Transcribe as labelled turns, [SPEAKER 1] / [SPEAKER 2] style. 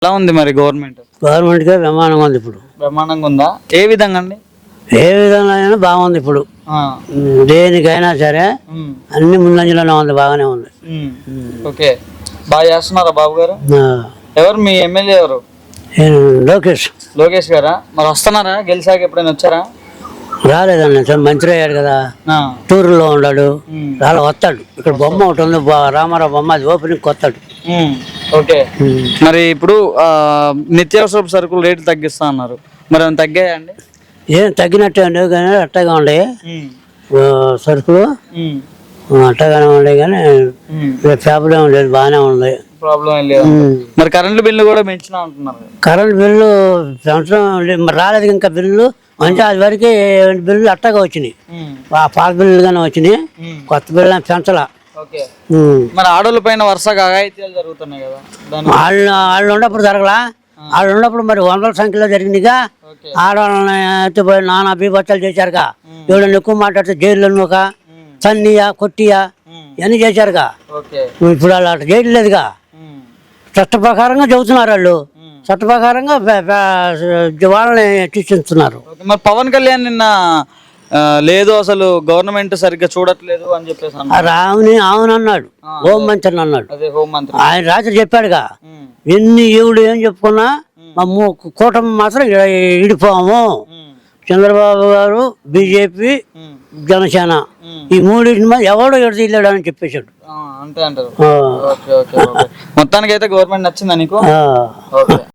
[SPEAKER 1] ఎలా ఉంది మరి గవర్నమెంట్?
[SPEAKER 2] గవర్నమెంట్కే బ్రహ్మాండంగా ఉంది ఇప్పుడు.
[SPEAKER 1] బ్రహ్మాండంగా ఉందా? ఏ విధంగా అండి?
[SPEAKER 2] ఏ విధంగా అయినా బాగుంది ఇప్పుడు. దేనికైనా సరే అన్ని ముందంజలోనే ఉంది, బాగానే ఉంది.
[SPEAKER 1] ఓకే, బాగా చేస్తున్నారా బాబు గారు? ఎవరు మీ ఎమ్మెల్యే ఎవరు?
[SPEAKER 2] లోకేష్.
[SPEAKER 1] లోకేష్ గారా? మరి వస్తున్నారా? గెలిచాక ఎప్పుడైనా వచ్చారా?
[SPEAKER 2] రాలేదండి, సార్ మంచిగా అయ్యాడు కదా, టూర్లో ఉన్నాడు. అలా వస్తాడు. ఇక్కడ బొమ్మ ఒకటి ఉంది, రామారావు బొమ్మ, అది ఓపెనింగ్ వస్తాడు.
[SPEAKER 1] ఓకే, మరి ఇప్పుడు నిత్యావసర సరుకులు రేట్లు తగ్గిస్తా అన్నారు, మరి ఏమైనా తగ్గాయండి?
[SPEAKER 2] ఏం తగ్గినట్టే ఉండేవి కానీ అట్టగా ఉండే సరుకులు, అట్టగానే ఉండే కానీ ప్రాబ్లం లేదు, బాగానే ఉంది.
[SPEAKER 1] ప్రాబ్లం ఏం లేదు. మరి కరెంటు బిల్లు కూడా పెంచినా అంటున్నారు.
[SPEAKER 2] కరెంట్ బిల్లు సంవత్సరం మరి రాలేదు ఇంకా బిల్లు, అంటే అది వరకు బిల్లు అట్టగా వచ్చినాయి. పాత బిల్లు కానీ వచ్చినాయి, కొత్త బిల్లు పెంచలా.
[SPEAKER 1] మరి ఆడోళ్ళ పైన వరుసగా అఘాయిత్యాలు జరుగుతున్నాయి కదా,
[SPEAKER 2] వాళ్ళు ఉన్నప్పుడు జరగలా. వాళ్ళు ఉన్నప్పుడు మరి వందల సంఖ్యలో జరిగిందిగా. ఆడవాళ్ళని ఎత్తిపోయి నానా బీభత్సాలు చేశారుగా. ఎవడన్నా ఎక్కువ మాట్లాడితే జైల్లో ఒక తన్నియా కొట్టియా ఇవన్నీ చేశారుగా. ఇప్పుడు వాళ్ళు అట్లా చేయట్లేదుగా, చట్ట ప్రకారంగా చెబుతున్నారు వాళ్ళు, చట్ట ప్రకారంగా వాళ్ళని శిక్షిస్తున్నారు.
[SPEAKER 1] మరి పవన్ కళ్యాణ్ నిన్న లేదు అసలు గవర్నమెంట్ సరిగ్గా చూడట్లేదు అని చెప్పేసి
[SPEAKER 2] అవునన్నాడు, హోంమంత్రి అన్నాడు. ఆయన రాత్రి చెప్పాడుగా, ఎన్ని ఈవుడు ఏం చెప్పుకున్నా మా కూటమి మాత్రం ఇడిపోము. చంద్రబాబు గారు, బీజేపీ, జనసేన ఈ మూడింటి మీద ఎవడో ఎడతీయలేడు అని చెప్పేశాడు.
[SPEAKER 1] అంతే అంటారు. మొత్తానికి అయితే గవర్నమెంట్ నచ్చిందా నీకు?